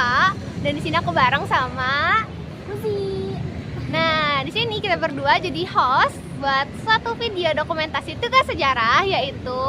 Eva dan di sini aku bareng sama Lucy. Nah, di sini kita berdua jadi host buat suatu video dokumentasi tugas sejarah yaitu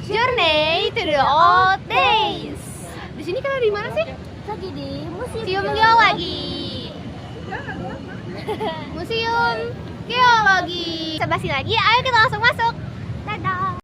Journey to the Old Days. Di sini kita di mana sih? Lagi di Museum Geologi. Museum Geologi. Sebelah sini lagi, ayo kita langsung masuk. Dadah.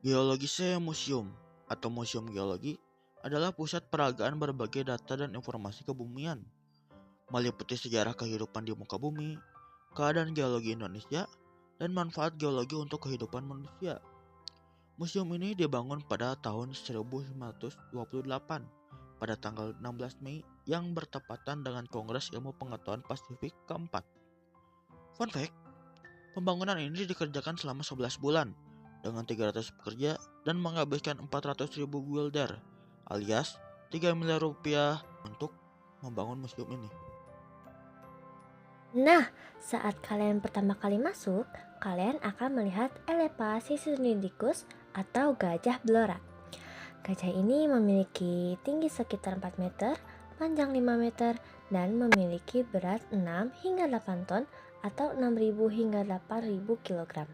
Geologische Museum atau Museum Geologi adalah pusat peragaan berbagai data dan informasi kebumian, meliputi sejarah kehidupan di muka bumi, keadaan geologi Indonesia, dan manfaat geologi untuk kehidupan manusia. Museum ini dibangun pada tahun 1928 pada tanggal 16 Mei yang bertepatan dengan Kongres Ilmu Pengetahuan Pasifik keempat. Fun fact, pembangunan ini dikerjakan selama 11 bulan dengan 300 pekerja dan menghabiskan 400.000 guilder alias 3 miliar rupiah untuk membangun museum ini. Nah, saat kalian pertama kali masuk, kalian akan melihat Elephasciensis atau gajah Blora. Gajah ini memiliki tinggi sekitar 4 meter, panjang 5 meter, dan memiliki berat 6 hingga 8 ton atau 6.000 hingga 8.000 kg.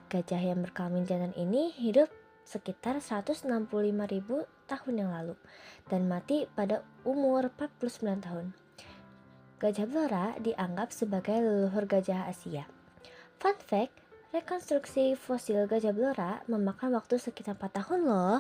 Gajah yang berkelamin jantan ini hidup sekitar 165.000 tahun yang lalu dan mati pada umur 49 tahun. Gajah Blora dianggap sebagai leluhur gajah Asia. Fun fact, rekonstruksi fosil gajah Blora memakan waktu sekitar 4 tahun loh.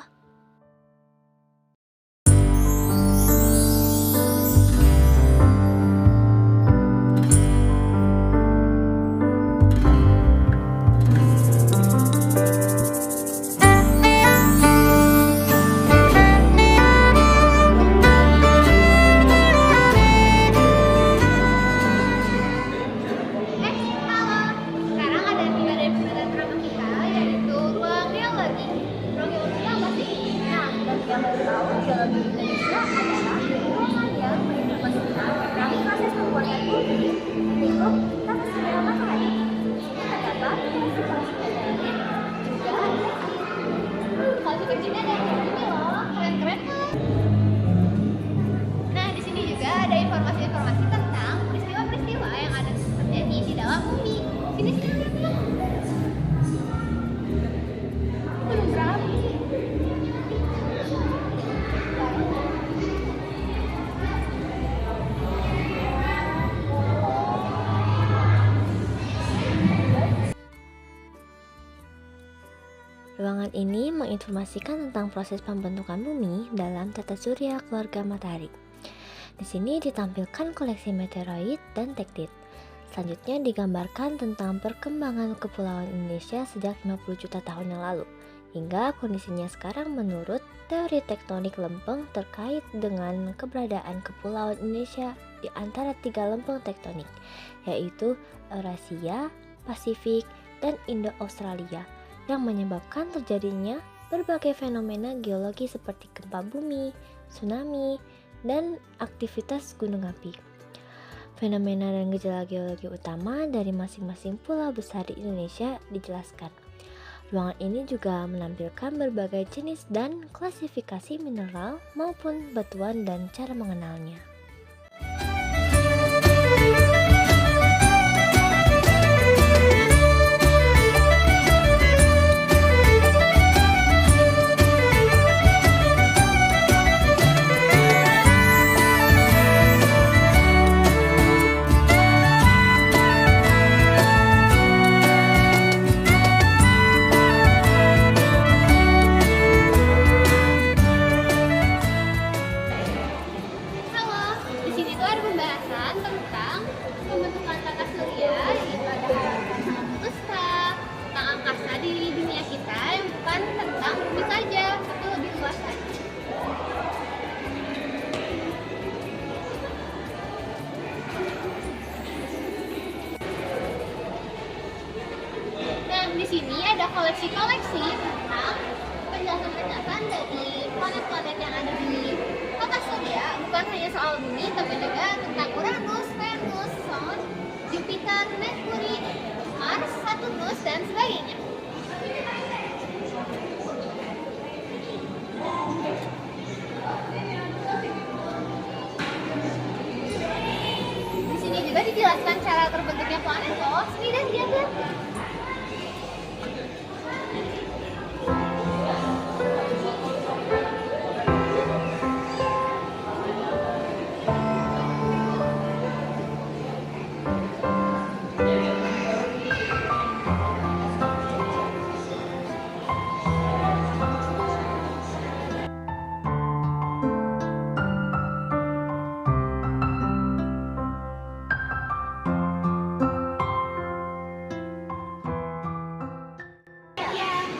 Sekarang ada 3 definisi pertama kita yaitu ruang geologi. Ruang geologi apa sih? Nah, bagi yang baru tahu, geologi Indonesia adalah ruangan yang menginformasikan tentang proses pembuatan bumi, lingkup, dan sumber matahari. Terdapat klasifikasi juga klasifikasinya ada ini loh, keren-keren kan? Nah, di sini juga ada informasi-informasi tentang peristiwa-peristiwa yang ada terjadi di dalam bumi. Sini lihat tuh. Belum berapa sih? Ruangan ini menginformasikan tentang proses pembentukan bumi dalam tata surya keluarga matahari. Di sini ditampilkan koleksi meteoroid dan tektit. Selanjutnya digambarkan tentang perkembangan kepulauan Indonesia sejak 50 juta tahun yang lalu, hingga kondisinya sekarang menurut teori tektonik lempeng terkait dengan keberadaan kepulauan Indonesia di antara 3 lempeng tektonik, yaitu Eurasia, Pasifik, dan Indo-Australia, yang menyebabkan terjadinya berbagai fenomena geologi seperti gempa bumi, tsunami, dan aktivitas gunung api. Fenomena dan gejala geologi utama dari masing-masing pulau besar di Indonesia dijelaskan. Ruangan ini juga menampilkan berbagai jenis dan klasifikasi mineral maupun batuan dan cara mengenalnya. Halo, di sini tuh ada pembahasan tentang pembentukan tata surya, yaitu ada hal-hal tentang katusta, tentang angkasa di dunia kita, yang bukan tentang bumi saja, tapi lebih luas lagi. Nah, di sini ada koleksi-koleksi tentang penjelasan-penjelasan dari planet-planet yang ada di tata surya, bukan hanya soal bumi, tapi juga tentang Uranus, Venus, Sun, Jupiter, Merkuri, Mars, Saturnus, dan sebagainya. Di sini juga dijelaskan cara terbentuknya planet loh, sini dan lihat.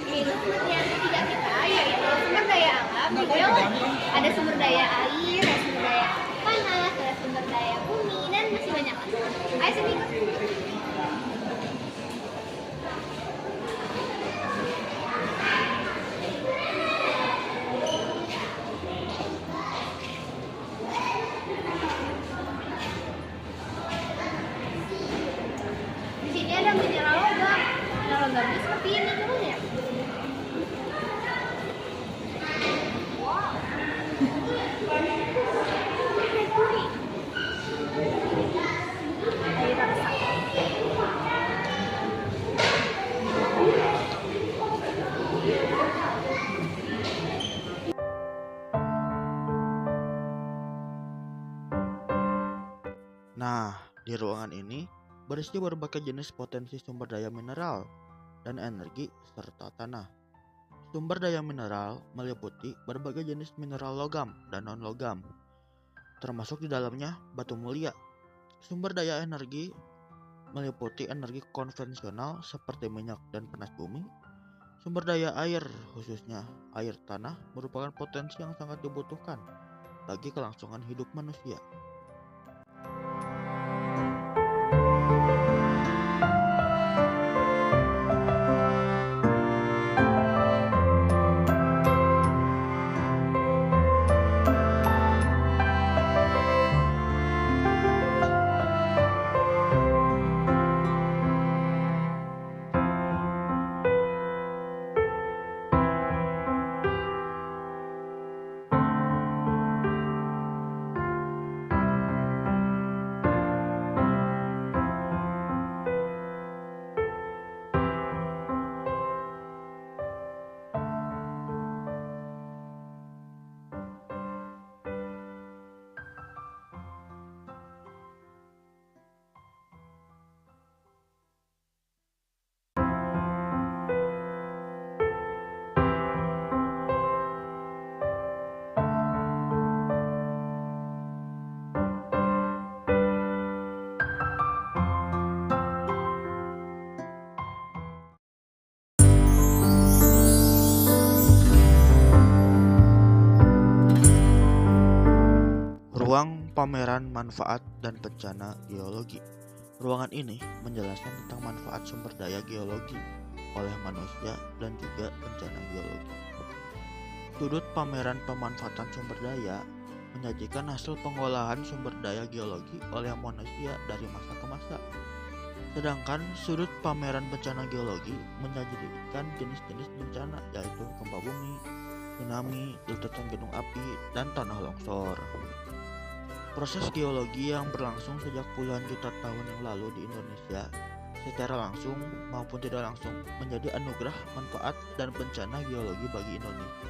Yaitu pengertian ketiga kita, yaitu sumber daya alam di geologi. Ada sumber daya air, ada sumber daya panas, ada sumber daya bumi, dan masih banyak lagi. Ayo sini ikut. Di sini ada mineral logam. Mineral logamnya seperti ini, coba lihat. Wow. Merkuri. Dari rasa. Nah, di ruangan ini berisi berbagai jenis potensi sumber daya mineral dan energi serta tanah. Sumber daya mineral meliputi berbagai jenis mineral logam dan non-logam, termasuk di dalamnya batu mulia. Sumber daya energi meliputi energi konvensional seperti minyak dan panas bumi. Sumber daya air, khususnya air tanah, merupakan potensi yang sangat dibutuhkan bagi kelangsungan hidup manusia. pameran manfaat dan bencana geologi. Ruangan ini menjelaskan tentang manfaat sumber daya geologi oleh manusia dan juga bencana geologi. Sudut pameran pemanfaatan sumber daya menyajikan hasil pengolahan sumber daya geologi oleh manusia dari masa ke masa. Sedangkan sudut pameran bencana geologi menyajikan jenis-jenis bencana yaitu gempa bumi, tsunami, letusan gunung api, dan tanah longsor. Proses geologi yang berlangsung sejak puluhan juta tahun yang lalu di Indonesia secara langsung maupun tidak langsung menjadi anugerah manfaat dan bencana geologi bagi Indonesia.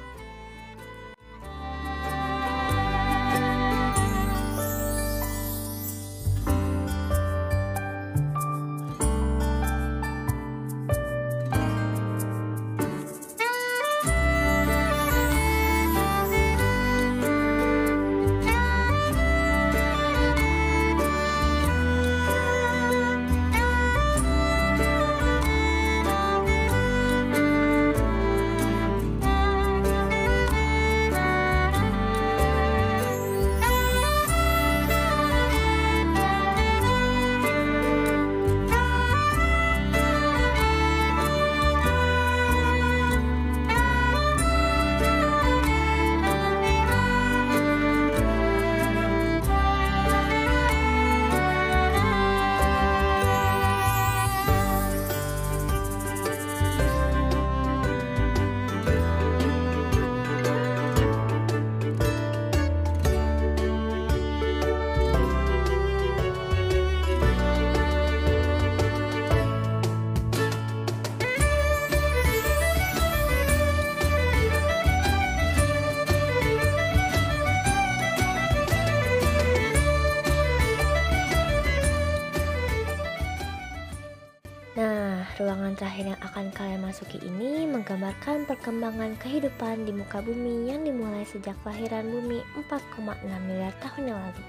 Ruangan terakhir yang akan kalian masuki ini menggambarkan perkembangan kehidupan di muka bumi yang dimulai sejak kelahiran bumi 4,6 miliar tahun yang lalu.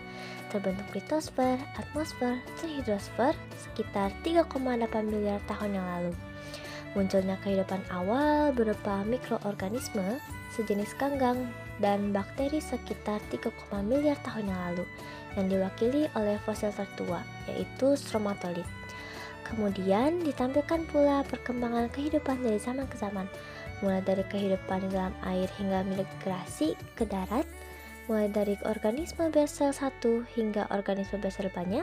Terbentuk litosfer, atmosfer, dan hidrosfer sekitar 3,8 miliar tahun yang lalu. Munculnya kehidupan awal berupa mikroorganisme, sejenis ganggang, dan bakteri sekitar 3, miliar tahun yang lalu, yang diwakili oleh fosil tertua, yaitu stromatolith. Kemudian ditampilkan pula perkembangan kehidupan dari zaman ke zaman, mulai dari kehidupan di dalam air hingga migrasi ke darat, mulai dari organisme bersel satu hingga organisme bersel banyak,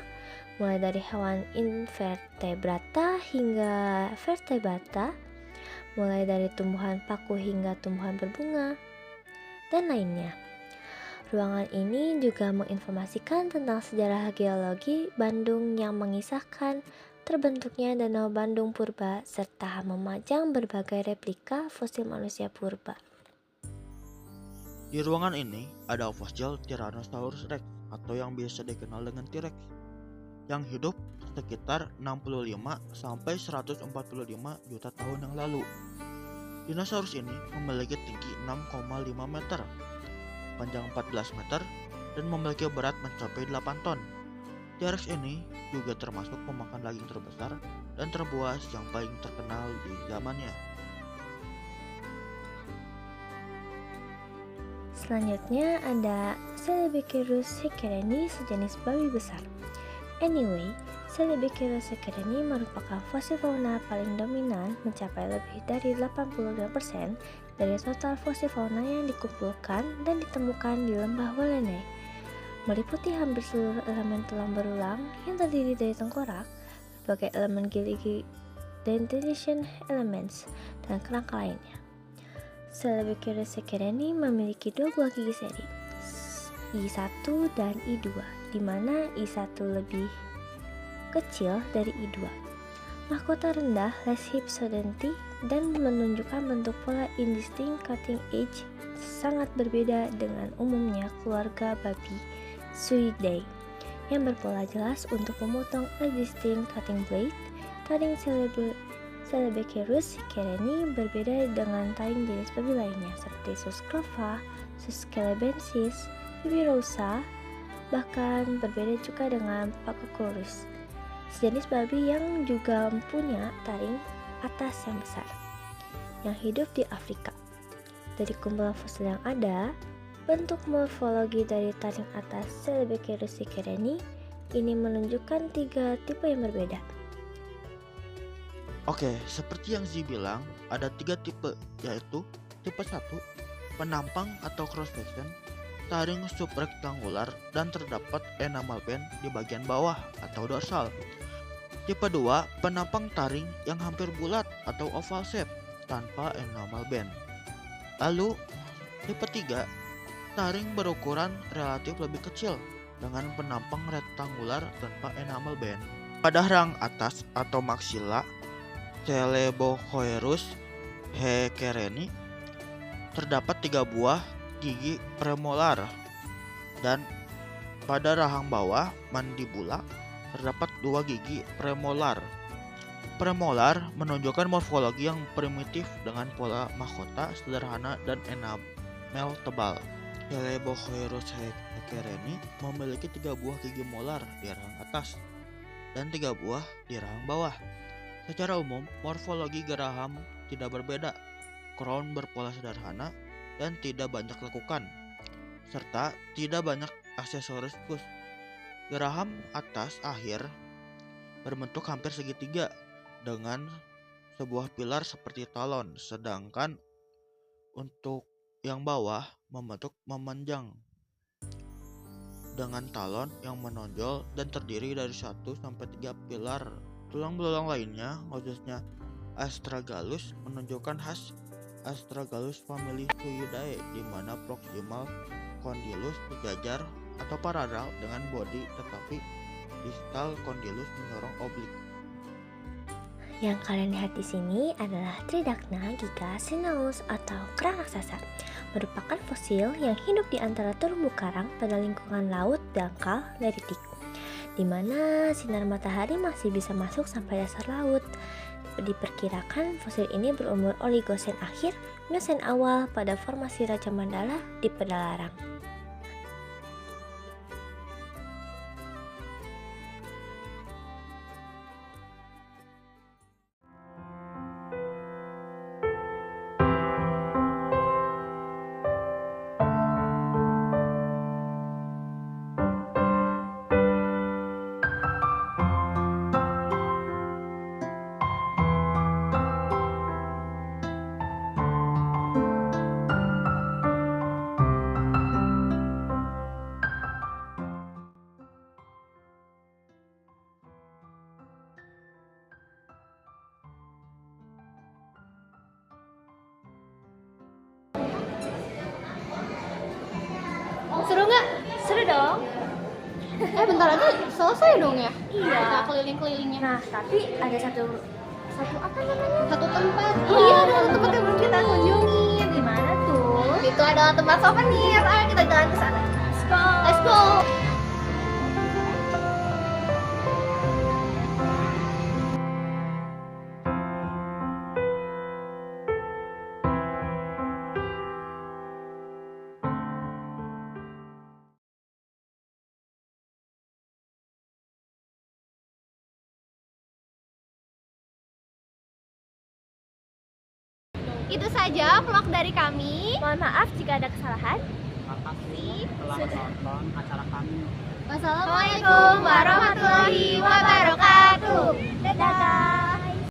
mulai dari hewan invertebrata hingga vertebrata, mulai dari tumbuhan paku hingga tumbuhan berbunga, dan lainnya. Ruangan ini juga menginformasikan tentang sejarah geologi Bandung yang mengisahkan terbentuknya Danau Bandung Purba serta memajang berbagai replika fosil manusia purba. Di ruangan ini ada fosil Tyrannosaurus Rex atau yang biasa dikenal dengan T-Rex yang hidup sekitar 65 sampai 145 juta tahun yang lalu. Dinosaurus ini memiliki tinggi 6,5 meter, panjang 14 meter, dan memiliki berat mencapai 8 ton. T-Rex ini juga termasuk pemakan daging terbesar dan terbuas yang paling terkenal di zamannya. Selanjutnya ada Celebechirus hekereni, sejenis babi besar. Anyway, Celebechirus hekereni merupakan fosil fauna paling dominan, mencapai lebih dari 85% dari total fosil fauna yang dikumpulkan dan ditemukan di lembah Wallonie, meliputi hampir seluruh elemen tulang berulang yang terdiri dari tengkorak, berbagai elemen gigi, dentition elements, dan kerangka lainnya. Celebechirus hekereni memiliki dua buah gigi seri, I1 dan I2, di mana I1 lebih kecil dari I2. Mahkota rendah less hypsodonty dan menunjukkan bentuk pola indistinct cutting edge sangat berbeda dengan umumnya keluarga babi Suidae yang berpola jelas untuk memotong a distinct cutting blade. Taring Celebechirus hekereni berbeda dengan taring jenis babi lainnya seperti Sus sclava, Sus calabensis, Bibirosa, bahkan berbeda juga dengan Pachycetus, sejenis babi yang juga mempunyai taring atas yang besar, yang hidup di Afrika. Dari kumpulan fosil yang ada, Bentuk morfologi dari taring atas Celebecerus sikereni ini menunjukkan 3 tipe yang berbeda. Oke, seperti yang Zi bilang, ada 3 tipe, yaitu tipe 1, penampang atau cross section, taring subrektangular dan terdapat enamel band di bagian bawah atau dorsal. Tipe 2, penampang taring yang hampir bulat atau oval shape tanpa enamel band. Lalu, tipe 3, taring berukuran relatif lebih kecil dengan penampang rektangular tanpa enamel band. Pada rang atas atau maksila Celebochoerus hekereni terdapat 3 buah gigi premolar, dan pada rahang bawah mandibula terdapat 2 gigi premolar. Premolar menunjukkan morfologi yang primitif dengan pola mahkota sederhana dan enamel tebal. Celebochoerus hekereni memiliki 3 buah gigi molar di rahang atas dan 3 buah di rahang bawah. Secara umum, morfologi geraham tidak berbeda. Crown berpola sederhana dan tidak banyak lekukan, serta tidak banyak aksesoris kus. Geraham atas akhir berbentuk hampir segitiga dengan sebuah pilar seperti talon, sedangkan untuk yang bawah membentuk memanjang dengan talon yang menonjol dan terdiri dari 1-3 pilar. Tulang belulang lainnya, khususnya astragalus, menunjukkan khas Astragalus family Suidae, di mana proximal condylus sejajar atau paralel dengan bodi, tetapi distal condylus mendorong oblik. Yang kalian lihat di sini adalah Tridacna gigasinaeus atau kerang raksasa, merupakan fosil yang hidup di antara terumbu karang pada lingkungan laut dangkal neritik, di mana sinar matahari masih bisa masuk sampai dasar laut. Diperkirakan fosil ini berumur Oligosen akhir, Miosen awal pada formasi Raja Mandala di Pedalarang. Seru nggak? Seru dong. Bentar lagi selesai dong ya? Iya. Kita keliling-kelilingnya. Nah, tapi ada satu apa namanya? Satu tempat. Iya, ada satu tempat yang belum kita kunjungin. Di mana tuh? Itu adalah tempat souvenir. Ayo kita jalan ke sana. Let's go. Let's go. Itu saja vlog dari kami. Mohon maaf jika ada kesalahan. Terima kasih telah menonton acara kami. Wassalamualaikum warahmatullahi